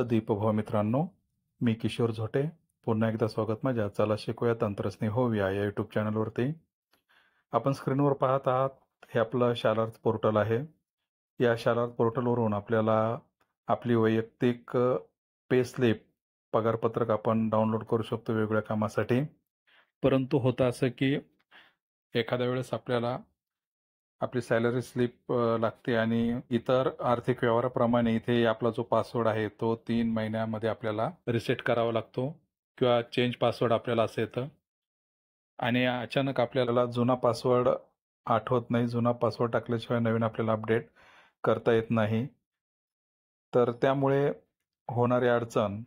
दीपभाव मित्रांनो, मी किशोर झोटे. पुन्हा एकदा स्वागत माझ्या चला शिकूया तंत्रस्नेह होऊया या यूट्यूब चॅनलवरती. आपण स्क्रीनवर पाहत आहात हे आपलं शालार्थ पोर्टल आहे. या शालार्थ पोर्टलवरून आपल्याला आपली वैयक्तिक पे स्लिप पगारपत्रक आपण डाउनलोड करू शकतो वेगवेगळ्या कामासाठी. परंतु होतं असं की एखाद्या वेळेस आपल्याला आपली सॅलरी स्लिप लागते आणि इतर आर्थिक व्यवहाराप्रमाणे इथे आपला जो पासवर्ड आहे तो 3 महिन्यामध्ये आपल्याला रिसेट करावा लागतो किंवा चेंज पासवर्ड आपल्याला असं येतं आणि अचानक आपल्याला जुना पासवर्ड आठवत नाही. जुना पासवर्ड टाकल्याशिवाय नवीन आपल्याला अपडेट करता येत नाही. तर त्यामुळे होणारी अडचण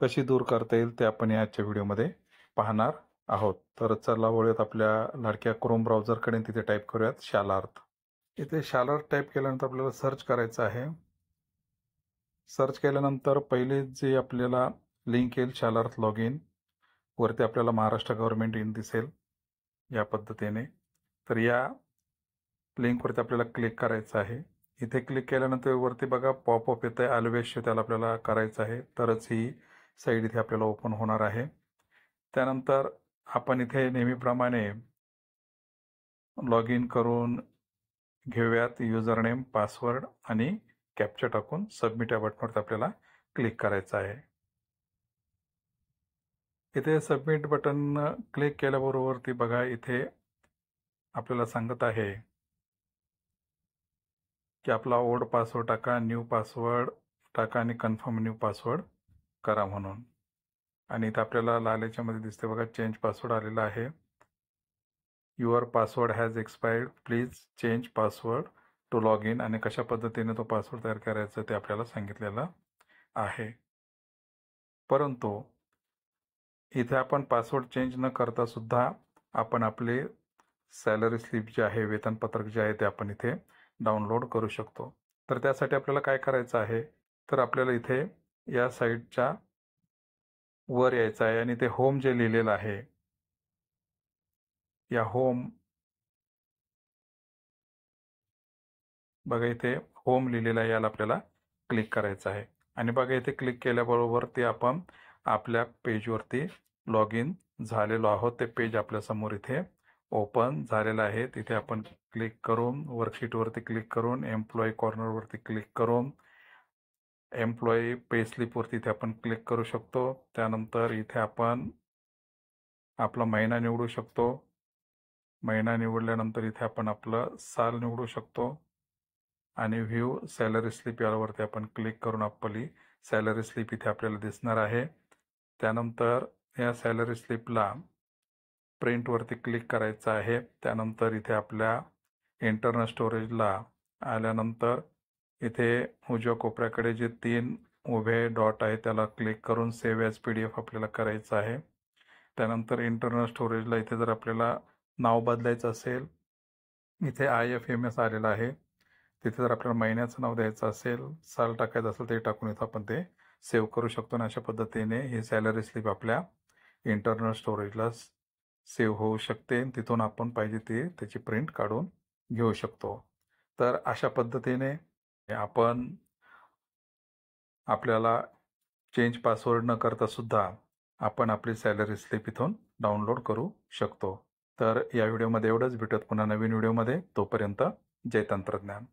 कशी दूर करता येईल ते आपण याच्या व्हिडिओमध्ये पाहणार आहोत. तर चला वळूयात आपल्या लाडक्या क्रोम ब्राउझरकडे. तिथे टाईप करूयात शालार्थ. इथे शालार्थ टाईप केल्यानंतर आपल्याला सर्च करायचं आहे. सर्च केल्यानंतर पहिले जे आपल्याला लिंक येईल शालार्थ लॉग इन वरती आपल्याला महाराष्ट्र गव्हर्नमेंट इन दिसेल या पद्धतीने. तर या लिंकवरती आपल्याला क्लिक करायचं आहे. इथे क्लिक केल्यानंतर वरती बघा पॉपअप येतं आहे अल्वेश्य, त्याला आपल्याला करायचं आहे तरच ही साईड इथे आपल्याला ओपन होणार आहे. त्यानंतर आपण इथे नेहमीप्रमाणे लॉग इन करून घेऊयात युजर नेम, पासवर्ड आणि कॅप्चा टाकून सबमिट या बटनवरती आपल्याला क्लिक करायचं आहे. इथे सबमिट बटन क्लिक केल्याबरोबर ती बघा इथे आपल्याला सांगत आहे की आपला ओल्ड पासवर्ड टाका, न्यू पासवर्ड टाका आणि कन्फर्म न्यू पासवर्ड करा म्हणून. आणि इथे आपल्याला लाल याच्यामध्ये दिसते बघा चेंज पासवर्ड आलेला आहे. Your password has expired, please change password to log in. आणि कशा पद्धतीने तो पासवर्ड तयार करायचा ते आपल्याला सांगितलेलं आहे. परंतु इथे आपण पासवर्ड चेंज न करता सुद्धा आपण आपले सॅलरी स्लिप जे आहे, वेतनपत्रक जे आहे ते आपण इथे डाउनलोड करू शकतो. तर त्यासाठी आपल्याला काय करायचं आहे, तर आपल्याला इथे या साईडच्या वर यायचं आहे आणि ते होम जे लिहिलेलं आहे या होम बघा इथे होम लिहिलेलं आहे, याला आपल्याला क्लिक करायचं आहे. आणि बघा इथे क्लिक केल्याबरोबर ते आपण आपल्या पेजवरती लॉग इन झालेलो आहोत. ते पेज आपल्यासमोर इथे ओपन झालेलं आहे. तिथे आपण क्लिक करून वर्कशीटवरती क्लिक करून एम्प्लॉई कॉर्नरवरती क्लिक करून एम्प्लॉई पे स्लिपवरती इथे आपण क्लिक करू शकतो. त्यानंतर इथे आपण आपला महिना निवडू शकतो. महिना निवडल्यानंतर इथे आपण आपलं साल निवडू शकतो आणि व्ह्यू सॅलरी स्लिप यावरती आपण क्लिक करून आपली सॅलरी स्लिप इथे आपल्याला दिसणार आहे. त्यानंतर या सॅलरी स्लिपला प्रिंटवरती क्लिक करायचं आहे. त्यानंतर इथे आपल्या इंटरनल स्टोरेजला आल्यानंतर इथे उजव्या कोपऱ्याकडे जे 3 उभे डॉट आहे त्याला क्लिक करून सेव्ह ॲज PDF आपल्याला करायचं आहे. त्यानंतर इंटरनल स्टोरेजला इथे जर आपल्याला नाव बदलायचं असेल, इथे IFMS आलेलं आहे. तिथे जर आपल्याला महिन्याचं नाव द्यायचं असेल, साल टाकायचं असेल ते टाकून इथं आपण ते सेव्ह करू शकतो. आणि अशा पद्धतीने ही सॅलरी स्लिप आपल्या इंटरनल स्टोरेजला सेव्ह होऊ शकते. तिथून आपण पाहिजे ते त्याची प्रिंट काढून घेऊ शकतो. तर अशा पद्धतीने आपण आपल्याला चेंज पासवर्ड न करता सुद्धा आपण आपली सॅलरी स्लिप इथून डाउनलोड करू शकतो. तर या व्हिडिओमध्ये एवढंच. भेटत पुन्हा नवीन व्हिडिओमध्ये. तोपर्यंत जय तंत्रज्ञान.